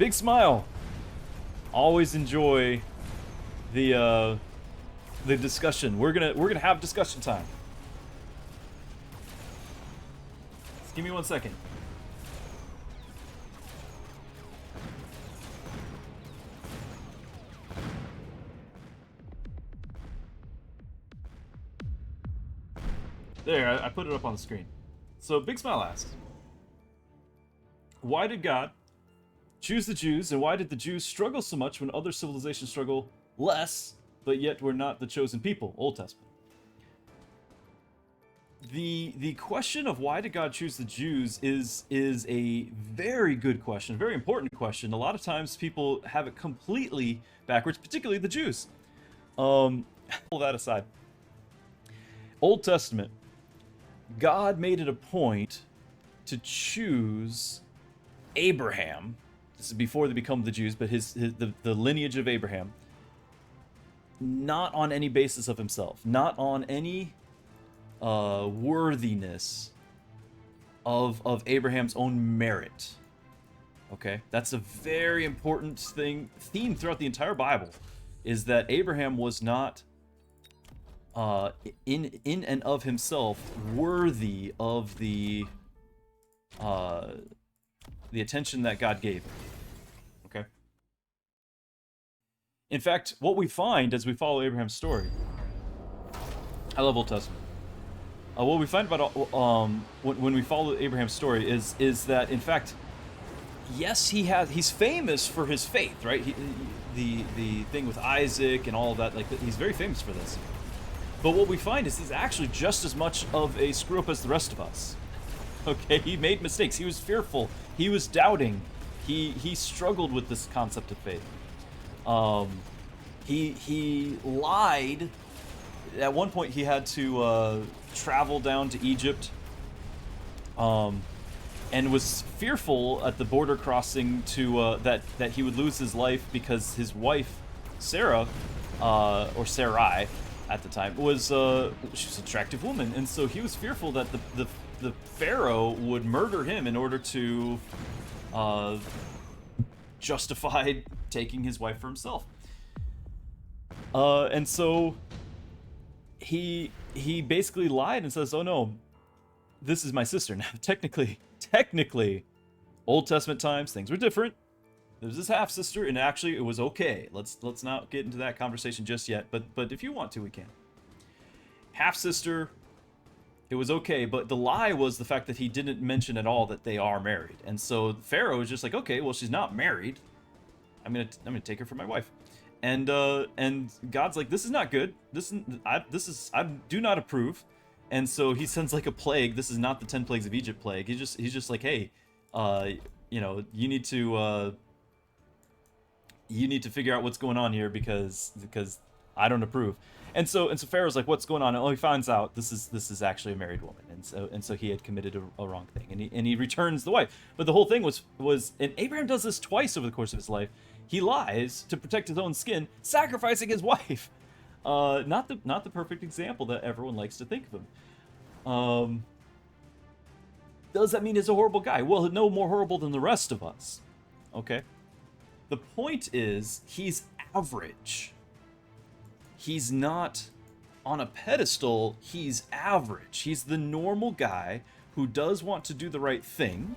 Big smile. Always enjoy the discussion. We're gonna have discussion time. Just give me 1 second. There, I put it up on the screen. So Big Smile asks, why did God choose the Jews, and why did the Jews struggle so much when other civilizations struggle less, but yet we're not the chosen people? Old Testament. The question of why did God choose the Jews is a very good question, very important question. A lot of times people have it completely backwards, particularly the Jews. Pull that aside. Old Testament. God made it a point to choose Abraham. This is before they become the Jews, but the lineage of Abraham, not on any basis of himself, not on any worthiness of Abraham's own merit. Okay, that's a very important theme throughout the entire Bible, is that Abraham was not in and of himself worthy of the attention that God gave him. Okay. In fact, what we find as we follow Abraham's story, I love Old Testament. What we find about when we follow Abraham's story is that, in fact, yes, he's famous for his faith, right? The thing with Isaac and all of that, like, he's very famous for this. But what we find is he's actually just as much of a screw-up as the rest of us. Okay, he made mistakes. He was fearful. He was doubting. He struggled with this concept of faith. He lied. At one point, he had to travel down to Egypt, and was fearful at the border crossing to that he would lose his life because his wife Sarah, or Sarai, at the time, was she was an attractive woman, and so he was fearful that the Pharaoh would murder him in order to justify taking his wife for himself. And so he basically lied and says, "Oh no, this is my sister." Now, technically, Old Testament times, things were different. There's this half sister, and actually it was okay. Let's not get into that conversation just yet. But if you want to, we can. Half sister, it was okay. But the lie was the fact that he didn't mention at all that they are married. And so Pharaoh was just like, okay, well, she's not married. I'm gonna take her for my wife. And God's like, this is not good. I do not approve. And so he sends like a plague. This is not the 10 plagues of Egypt plague. He's just like, hey, you need to figure out what's going on here because I don't approve. And so Pharaoh's like, what's going on? And he finds out this is actually a married woman, and so he had committed a wrong thing, and he returns the wife. But the whole thing was and Abraham does this twice over the course of his life. He lies to protect his own skin, sacrificing his wife. Not the perfect example that everyone likes to think of him. Does that mean he's a horrible guy? Well, no more horrible than the rest of us. Okay. The point is, he's average. He's not on a pedestal, he's average. He's the normal guy who does want to do the right thing,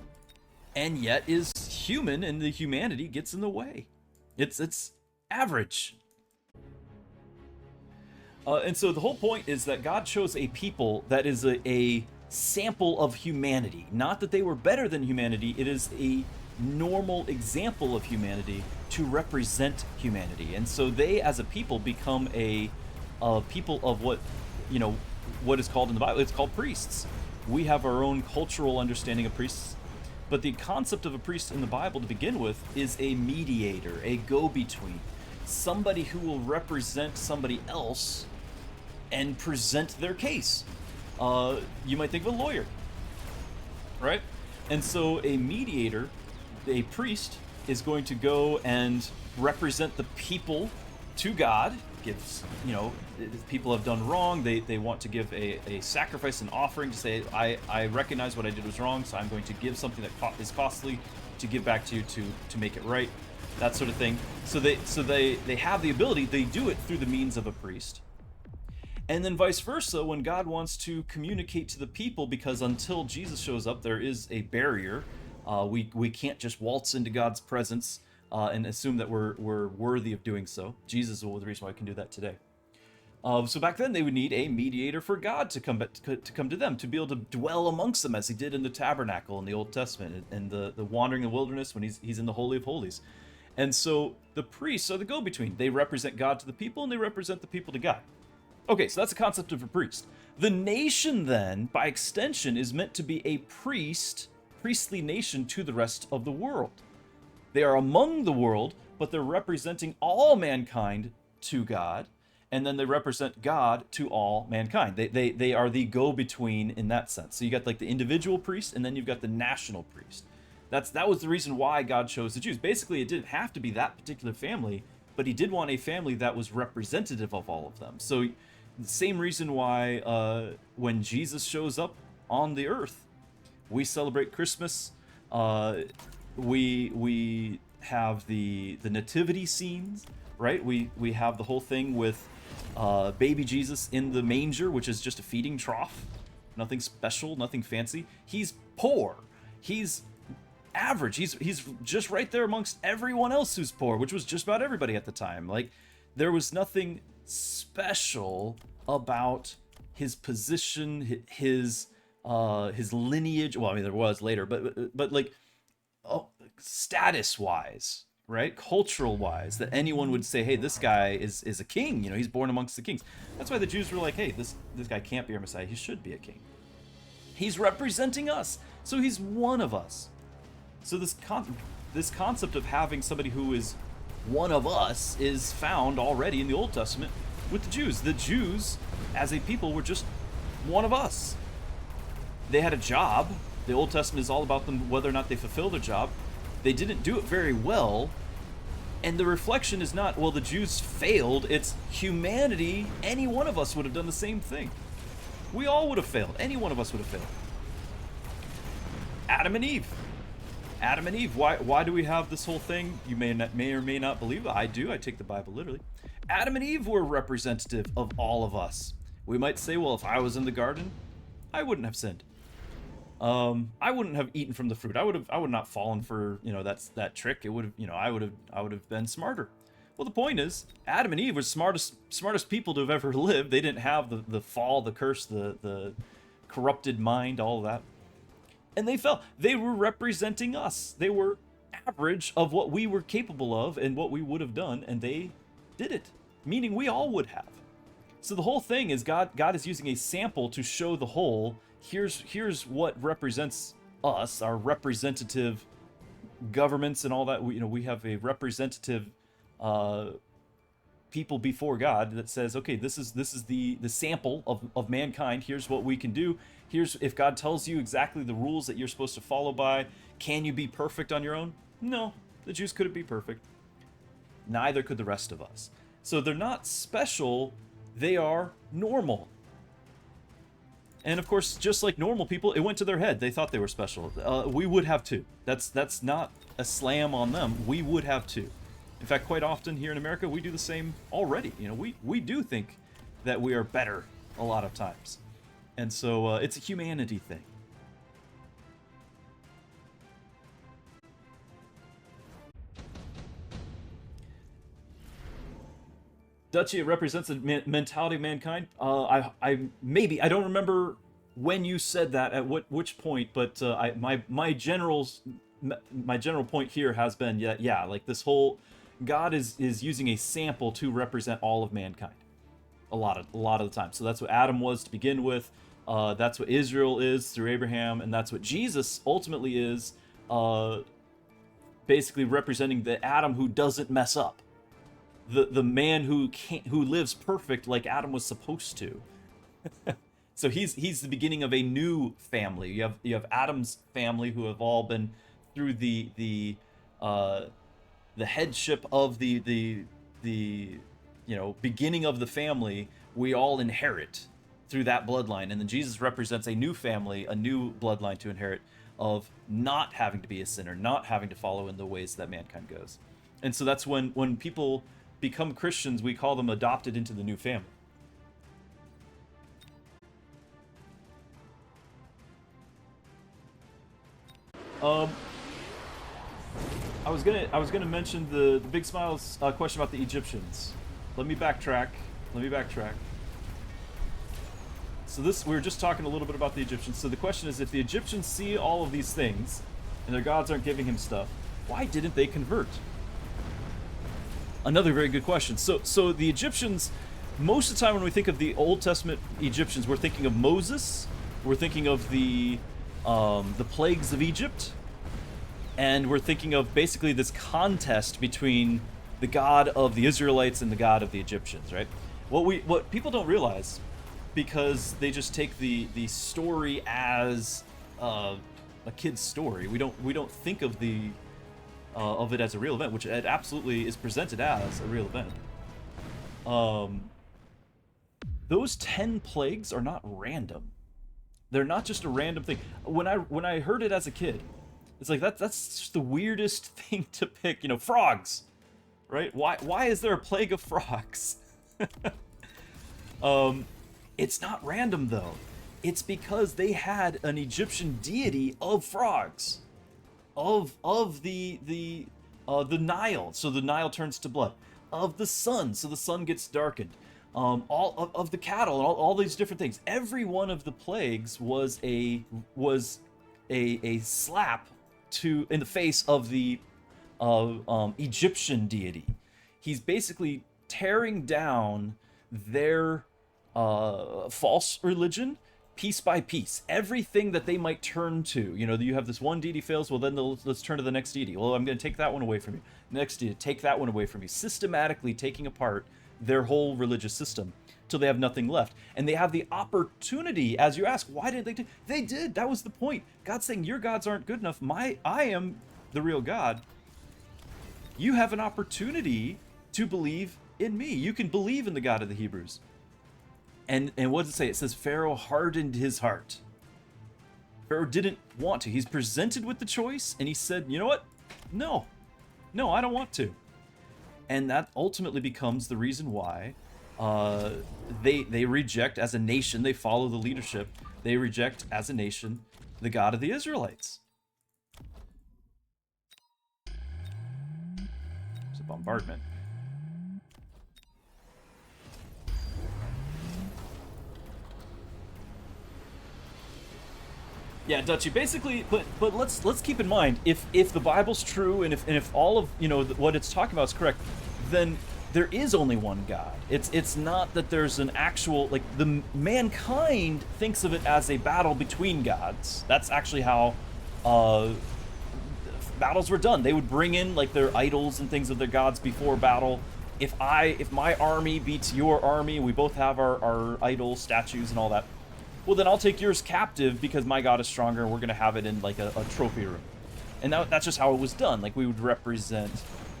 and yet is human, and the humanity gets in the way. It's average. And so the whole point is that God chose a people that is a sample of humanity. Not that they were better than humanity, it is a normal example of humanity to represent humanity. And so they, as a people, become a people of what is called in the Bible, it's called priests. We have our own cultural understanding of priests, but the concept of a priest in the Bible to begin with is a mediator, a go-between, somebody who will represent somebody else and present their case. You might think of a lawyer, right? And so a mediator, a priest, is going to go and represent the people to God, gives, if people have done wrong, they want to give a sacrifice, an offering to say, I recognize what I did was wrong, so I'm going to give something that is costly to give back to you to make it right, that sort of thing. So they have the ability, they do it through the means of a priest. And then vice versa, when God wants to communicate to the people, because until Jesus shows up, there is a barrier. We can't just waltz into God's presence and assume that we're worthy of doing so. Jesus is the reason why we can do that today. So back then, they would need a mediator for God to come to them, to be able to dwell amongst them, as he did in the tabernacle in the Old Testament, and the wandering in the wilderness when he's in the Holy of Holies. And so the priests are the go-between. They represent God to the people, and they represent the people to God. Okay, so that's the concept of a priest. The nation, then, by extension, is meant to be a priestly nation to the rest of the world. They are among the world, but they're representing all mankind to God, and then they represent God to all mankind. They are the go-between in that sense. So you got like the individual priest, and then you've got the national priest. That was the reason why God chose the Jews. Basically, it didn't have to be that particular family, but he did want a family that was representative of all of them. So the same reason why when Jesus shows up on the earth, we celebrate Christmas. We have the nativity scenes, right? We have the whole thing with baby Jesus in the manger, which is just a feeding trough. Nothing special, nothing fancy. He's poor. He's average. He's just right there amongst everyone else who's poor, which was just about everybody at the time. Like, there was nothing special about his position, his lineage. Well, I mean, there was later, but like, status wise, right, cultural wise, that anyone would say, hey, this guy is a king. He's born amongst the kings. That's why the Jews were like, hey, this guy can't be our Messiah. He should be a king. He's representing us, so he's one of us. So this concept of having somebody who is one of us is found already in the Old Testament with the Jews. The Jews, as a people, were just one of us. They had a job. The Old Testament is all about them, whether or not they fulfill their job. They didn't do it very well. And the reflection is not, well, the Jews failed. It's humanity. Any one of us would have done the same thing. We all would have failed. Any one of us would have failed. Adam and Eve. Adam and Eve. Why do we have this whole thing? You may or may not believe it. I do. I take the Bible literally. Adam and Eve were representative of all of us. We might say, well, if I was in the garden, I wouldn't have sinned. I wouldn't have eaten from the fruit. I would not fallen for, that trick. It would have, I would have been smarter. Well, the point is, Adam and Eve were smartest people to have ever lived. They didn't have the fall, the curse, the corrupted mind, all of that. And they fell. They were representing us. They were average of what we were capable of and what we would have done, and they did it, meaning we all would have. So the whole thing is God is using a sample to show the whole. Here's what represents us, our representative governments and all that. We have a representative people before God that says, okay, this is the sample of mankind. Here's what we can do. Here's, if God tells you exactly the rules that you're supposed to follow by, can you be perfect on your own? No, the Jews couldn't be perfect. Neither could the rest of us. So they're not special, they are normal. And of course, just like normal people, it went to their head. They thought they were special. We would have too. That's not a slam on them. We would have too. In fact, quite often here in America, we do the same already. We do think that we are better a lot of times. And so it's a humanity thing. Duchy, it represents the mentality of mankind. I don't remember when you said that at which point, but my general point here has been like this whole God is using a sample to represent all of mankind a lot of the time. So that's what Adam was to begin with. That's what Israel is through Abraham, and that's what Jesus ultimately is, basically representing the Adam who doesn't mess up. The man who lives perfect like Adam was supposed to. So he's the beginning of a new family. You have Adam's family who have all been through the headship of the beginning of the family, we all inherit through that bloodline. And then Jesus represents a new family, a new bloodline to inherit, of not having to be a sinner, not having to follow in the ways that mankind goes. And so that's when people become Christians, we call them adopted into the new family. I was gonna mention the Big Smile's question about the Egyptians. Let me backtrack. So we were just talking a little bit about the Egyptians. So the question is, if the Egyptians see all of these things, and their gods aren't giving him stuff, why didn't they convert? Another very good question. So the Egyptians, most of the time when we think of the Old Testament Egyptians, we're thinking of Moses, we're thinking of the plagues of Egypt, and we're thinking of basically this contest between the God of the Israelites and the God of the Egyptians, right? What people don't realize, because they just take the story as a kid's story, we don't think of it as a real event, which it absolutely is presented as a real event. Those 10 plagues are not random. They're not just a random thing. When I heard it as a kid, it's like that's just the weirdest thing to pick. Frogs, right? Why is there a plague of frogs? It's not random though. It's because they had an Egyptian deity of frogs, of the Nile, so the Nile turns to blood, of the sun, so the sun gets darkened, all of the cattle, and all these different things. Every one of the plagues was a slap in the face of the Egyptian deity. He's basically tearing down their false religion piece by piece. Everything that they might turn to. You have this one deity fails, well then let's turn to the next deity. Well, I'm going to take that one away from you. Next deity, take that one away from you. Systematically taking apart their whole religious system till they have nothing left. And they have the opportunity, as you ask, why did they do? They did. That was the point. God's saying, your gods aren't good enough. I am the real God. You have an opportunity to believe in me. You can believe in the God of the Hebrews. And what does it say? It says Pharaoh hardened his heart. Pharaoh didn't want to. He's presented with the choice, and he said, you know what? No, I don't want to. And that ultimately becomes the reason why they reject as a nation. They follow the leadership. They reject as a nation the God of the Israelites. It's a bombardment. Yeah, Dutchy. Basically, but let's keep in mind, if the Bible's true, and if all of what it's talking about is correct, then there is only one God. It's not that there's an actual, like, the mankind thinks of it as a battle between gods. That's actually how battles were done. They would bring in like their idols and things of their gods before battle. If my army beats your army, we both have our idol statues and all that, well, then I'll take yours captive because my god is stronger, and we're going to have it in like a trophy room. And that's just how it was done. Like, we would represent,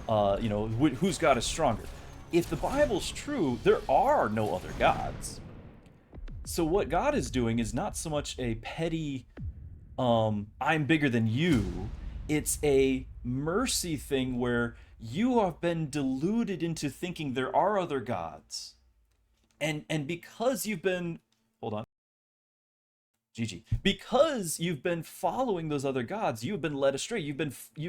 whose god is stronger. If the Bible's true, there are no other gods. So what God is doing is not so much a petty, I'm bigger than you. It's a mercy thing where you have been deluded into thinking there are other gods. And because you've been, hold on. GG. Because you've been following those other gods, you've been led astray. You've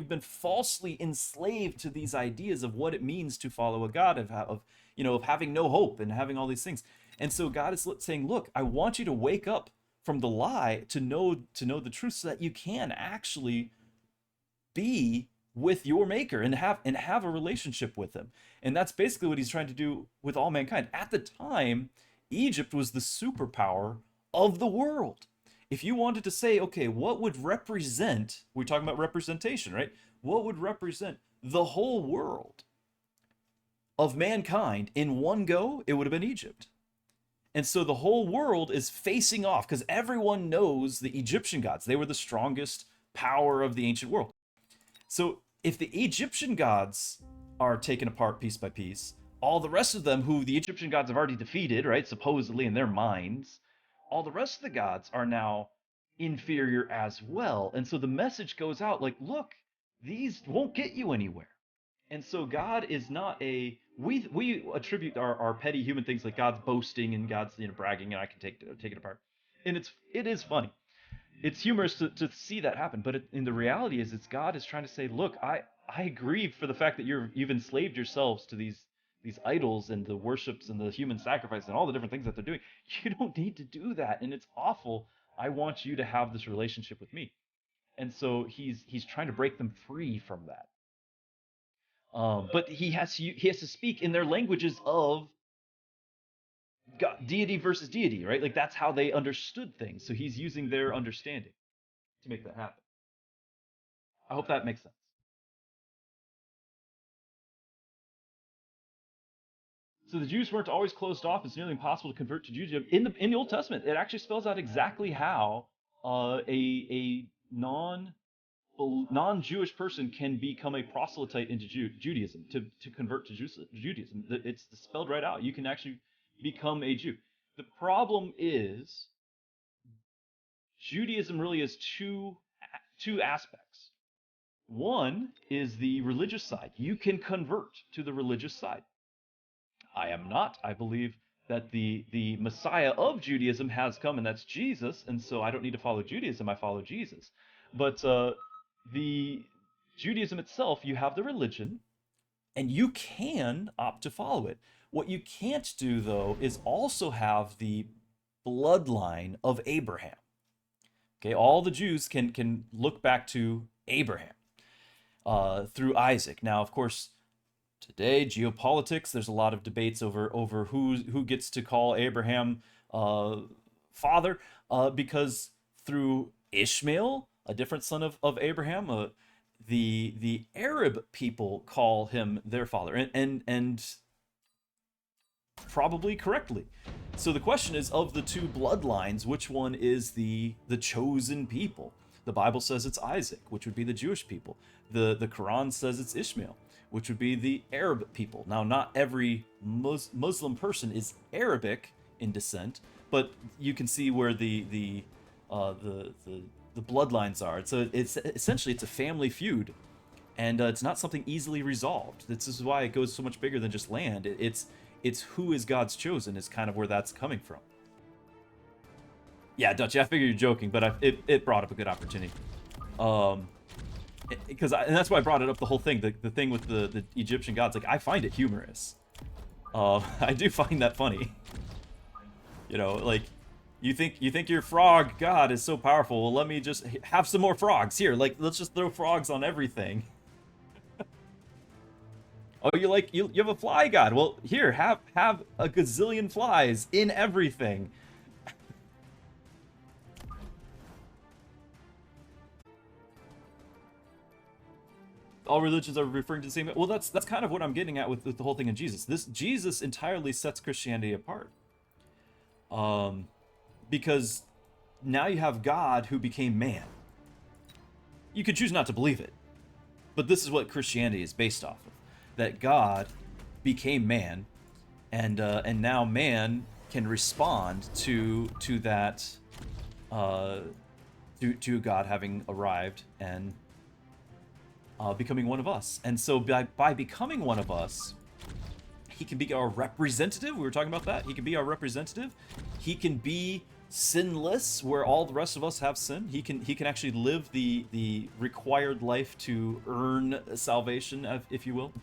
been falsely enslaved to these ideas of what it means to follow a God, of having no hope and having all these things. And so God is saying, look, I want you to wake up from the lie to know the truth, so that you can actually be with your maker and have a relationship with him. And that's basically what he's trying to do with all mankind. At the time, Egypt was the superpower of the world. If you wanted to say, okay, what would represent, we're talking about representation, right? What would represent the whole world of mankind in one go? It would have been Egypt. And so the whole world is facing off, because everyone knows the Egyptian gods. They were the strongest power of the ancient world. So if the Egyptian gods are taken apart piece by piece, all the rest of them who the Egyptian gods have already defeated, right, supposedly in their minds, all the rest of the gods are now inferior as well. And so the message goes out like, look, these won't get you anywhere. And so God is not a we attribute our petty human things like God's boasting and God's bragging, and I can take it apart. And it is funny. It's humorous to see that happen, but in the reality is it's God is trying to say, look, I grieve for the fact that you've enslaved yourselves to these idols and the worships and the human sacrifice and all the different things that they're doing. You don't need to do that, and it's awful. I want you to have this relationship with me. And so he's trying to break them free from that. But he has to speak in their languages of God, deity versus deity, right? Like that's how they understood things. So he's using their understanding to make that happen. I hope that makes sense. So the Jews weren't always closed off. It's nearly impossible to convert to Judaism. In the Old Testament, it actually spells out exactly how a non-Jewish person can become a proselyte into Judaism, to convert to Judaism. It's spelled right out. You can actually become a Jew. The problem is Judaism really has two aspects. One is the religious side. You can convert to the religious side. I am not. I believe that the Messiah of Judaism has come, and that's Jesus, and so I don't need to follow Judaism. I follow Jesus. But the Judaism itself, you have the religion, and you can opt to follow it. What you can't do, though, is also have the bloodline of Abraham. Okay, all the Jews can look back to Abraham through Isaac. Now, of course, today geopolitics, there's a lot of debates over who gets to call Abraham father, because through Ishmael, a different son of Abraham, the Arab people call him their father, and probably correctly. So the question is, of the two bloodlines, which one is the chosen people? The Bible says it's Isaac, which would be the Jewish people. The Quran says it's Ishmael, which would be the Arab people. Now, not every Muslim person is Arabic in descent, but you can see where the bloodlines are. It's essentially it's a family feud, and it's not something easily resolved. This is why it goes so much bigger than just land. It's who is God's chosen is kind of where that's coming from. Yeah, Dutch, I figure you're joking, but it brought up a good opportunity. And that's why I brought it up, the whole thing, the thing with the Egyptian gods. Like, I find it humorous. I do find that funny. Like, you think your frog god is so powerful. Well, let me just have some more frogs here. Like, let's just throw frogs on everything. Oh, you have a fly god. Well, here, have a gazillion flies in everything. All religions are referring to the same. Well, that's kind of what I'm getting at with the whole thing in Jesus. This Jesus entirely sets Christianity apart. Because now you have God who became man. You could choose not to believe it, but this is what Christianity is based off of. That God became man, and now man can respond to that, to God having arrived and becoming one of us. And so by becoming one of us, he can be our representative. We were talking about that. He can be our representative. He can be sinless, where all the rest of us have sin. He can actually live the required life to earn salvation, if you will.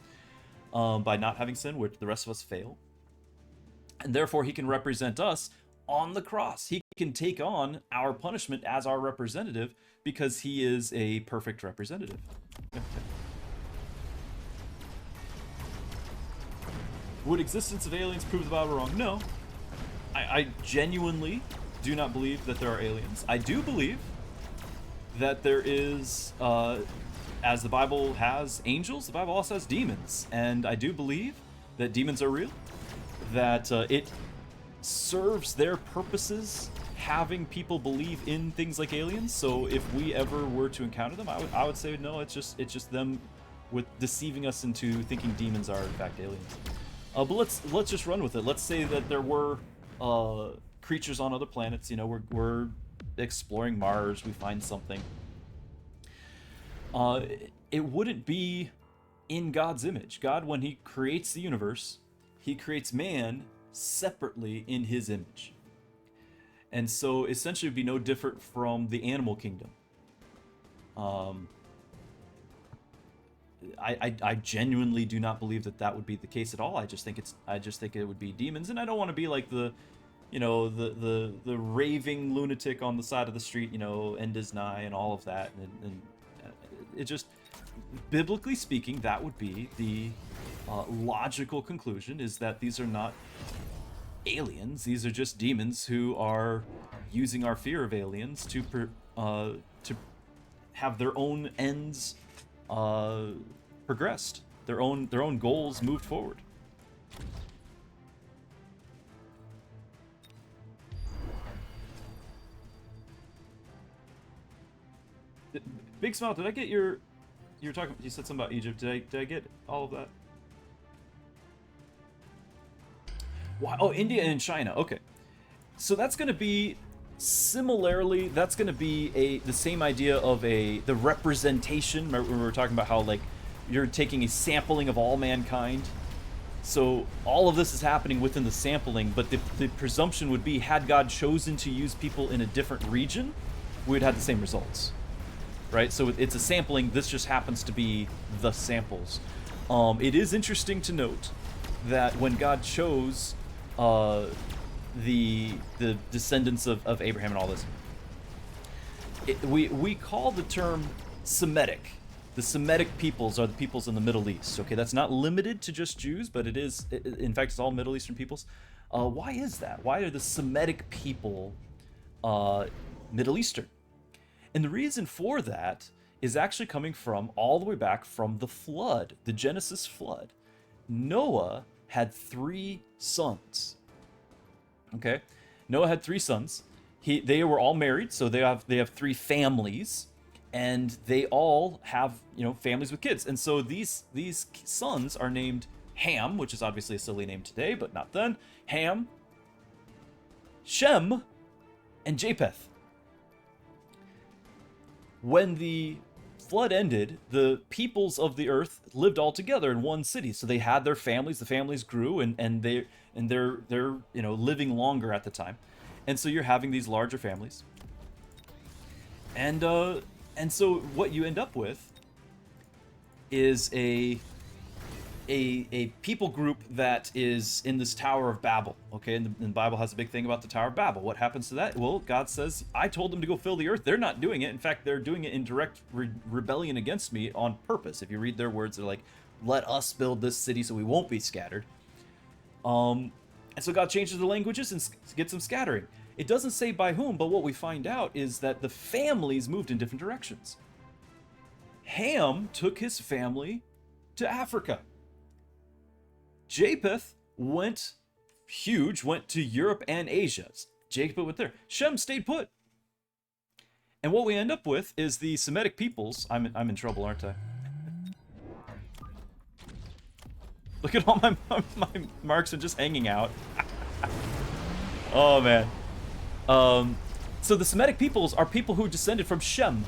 By not having sin, which the rest of us fail. And therefore, he can represent us on the cross. He can take on our punishment as our representative because he is a perfect representative. Would existence of aliens prove the Bible wrong? No. I genuinely do not believe that there are aliens. I do believe that there is... as the Bible has angels, the Bible also has demons. And I do believe that demons are real, that it serves their purposes having people believe in things like aliens. So if we ever were to encounter them, I would say no, it's just them with deceiving us into thinking demons are in fact aliens. But let's just run with it. Let's say that there were creatures on other planets. You know, we're exploring Mars. We find something. It wouldn't be in God's image. God, when He creates the universe, He creates man separately in His image. And so essentially it would be no different from the animal kingdom. I genuinely do not believe that that would be the case at all. I just think it would be demons, and I don't want to be like the raving lunatic on the side of the street, you know, end is nigh and all of that, and it just, biblically speaking, that would be the logical conclusion, is that these are not aliens. These are just demons who are using our fear of aliens to have their own ends progressed, their own goals moved forward. Big Smile, did I get you were talking, you said something about Egypt. Did I get all of that? Wow. Oh, India and China. Okay. So that's going to be similarly, that's going to be the same idea of the representation. Remember when we were talking about how, like, you're taking a sampling of all mankind. So all of this is happening within the sampling, but the presumption would be, had God chosen to use people in a different region, we would have the same results. Right? So it's a sampling. This just happens to be the samples. It is interesting to note that when God chose the descendants of Abraham and all this, we call the term Semitic. The Semitic peoples are the peoples in the Middle East. Okay, that's not limited to just Jews, but it is. In fact, it's all Middle Eastern peoples. Why is that? Why are the Semitic people Middle Eastern? And the reason for that is actually coming from all the way back from the flood, the Genesis flood. Noah had 3 sons. Okay, Noah had 3 sons. They were all married, so they have 3 families, and they all have, you know, families with kids. And so these sons are named Ham, which is obviously a silly name today, but not then. Ham, Shem, and Japheth. When the flood ended, the peoples of the earth lived all together in one city. So they had their families. The families grew, and they're you know, living longer at the time. And so you're having these larger families. And so what you end up with is a people group that is in this Tower of Babel. Okay, and the Bible has a big thing about the Tower of Babel. What happens to that? Well, God says, I told them to go fill the earth. They're not doing it. In fact, they're doing it in direct rebellion against me on purpose. If you read their words, they're like, let us build this city so we won't be scattered. And so God changes the languages and gets them scattering. It doesn't say by whom, but what we find out is that the families moved in different directions. Ham took his family to Africa. Japheth went to Europe and Asia. Japheth went there. Shem stayed put. And what we end up with is the Semitic peoples. I'm in trouble, aren't I? Look at all my marks are just hanging out. Oh man. So the Semitic peoples are people who descended from Shem.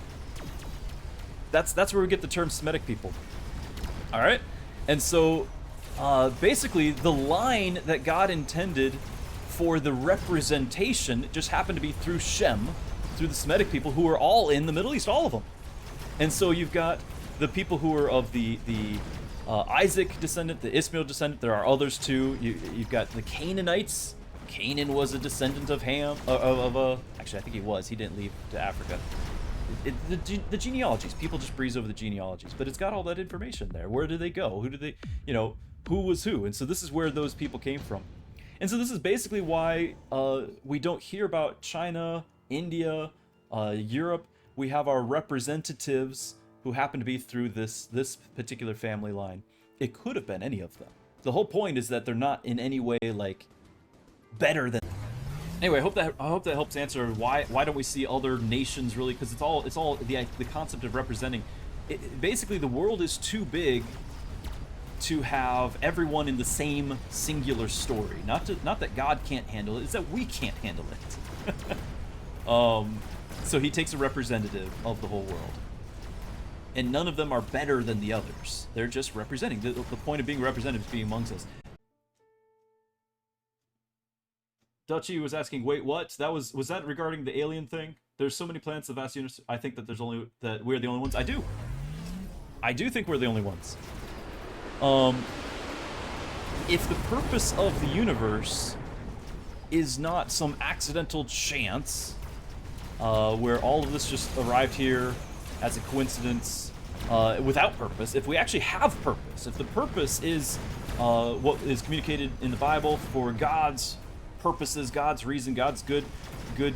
That's where we get the term Semitic people. All right, and so basically the line that God intended for the representation just happened to be through Shem, through the Semitic people who are all in the Middle East, all of them. And so you've got the people who are of the Isaac descendant, the Ishmael descendant. There are others too. You've got the Canaanites. Canaan was a descendant of Ham. Actually, I think he was. He didn't leave to Africa. The genealogies. People just breeze over the genealogies, but it's got all that information there. Where did they go? Who did they? You know, who was who? And so this is where those people came from. And so this is basically why we don't hear about China, India, Europe. We have our representatives who happen to be through this particular family line. It could have been any of them. The whole point is that they're not in any way like better than. Anyway, I hope that helps answer why don't we see other nations really? Because it's all the concept of representing. Basically, the world is too big to have everyone in the same singular story. Not that God can't handle it, it's that we can't handle it. So he takes a representative of the whole world. And none of them are better than the others. They're just representing. The point of being representatives is being amongst us. Dutchy was asking, wait, what? Was that regarding the alien thing? There's so many planets of vast universe. I think that we're the only ones. I do think we're the only ones. If the purpose of the universe is not some accidental chance, where all of this just arrived here as a coincidence, without purpose, if we actually have purpose, if the purpose is what is communicated in the Bible for God's purposes, God's reason, God's good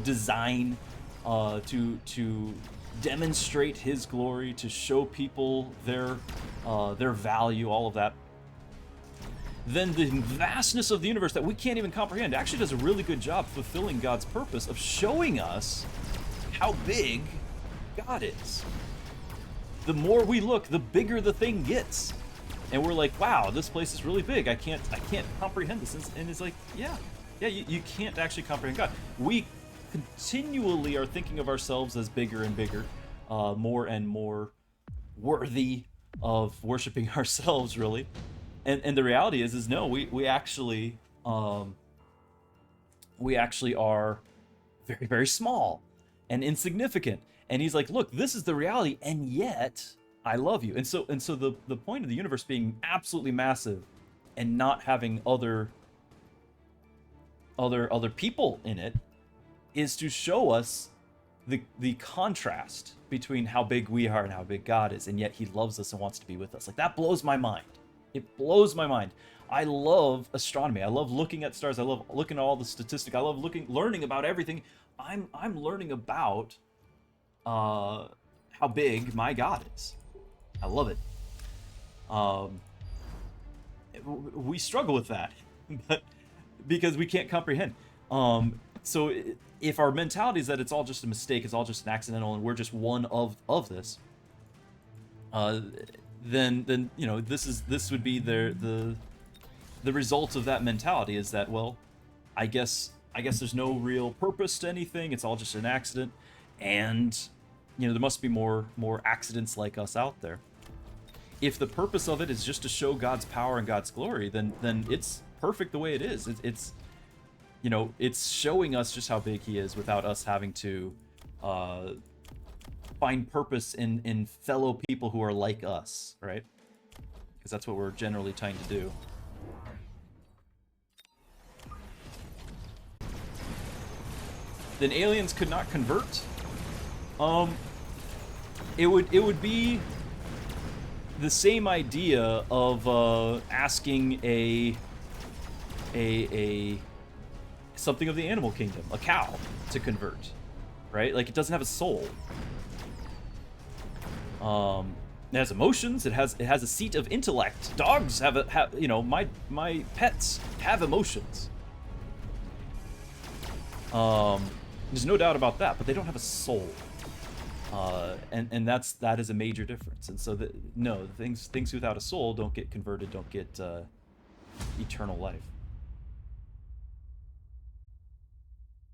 design, to demonstrate His glory, to show people their value, all of that, then the vastness of the universe that we can't even comprehend actually does a really good job fulfilling God's purpose of showing us how big God is. The more we look, the bigger the thing gets. And we're like, wow, this place is really big. I can't comprehend this. And it's like, yeah, you can't actually comprehend God. We continually are thinking of ourselves as bigger and bigger, more and more worthy of worshiping ourselves, really. And the reality is no, we actually are very, very small and insignificant. And he's like, look, this is the reality, and yet I love you. And so the point of the universe being absolutely massive and not having other people in it is to show us the contrast between how big we are and how big God is, and yet He loves us and wants to be with us. Like, that blows my mind. It blows my mind. I love astronomy. I love looking at stars. I love looking at all the statistics. I love learning about everything. I'm learning about how big my God is. I love it. We struggle with that, but because we can't comprehend. So if our mentality is that it's all just a mistake, it's all just an accidental, and we're just one of this, then you know, this would be the result of that mentality, is that, well, I guess there's no real purpose to anything. It's all just an accident, and you know, there must be more accidents like us out there. If the purpose of it is just to show God's power and God's glory, then it's perfect the way it is. It's you know, it's showing us just how big He is without us having to find purpose in fellow people who are like us, right? Because that's what we're generally trying to do. Then aliens could not convert? It would be the same idea of asking a something of the animal kingdom, a cow, to convert, right? Like, it doesn't have a soul. It has emotions. It has a seat of intellect. Dogs have you know, my pets have emotions. There's no doubt about that, but they don't have a soul. And that is a major difference. And so no, things without a soul don't get converted, don't get eternal life.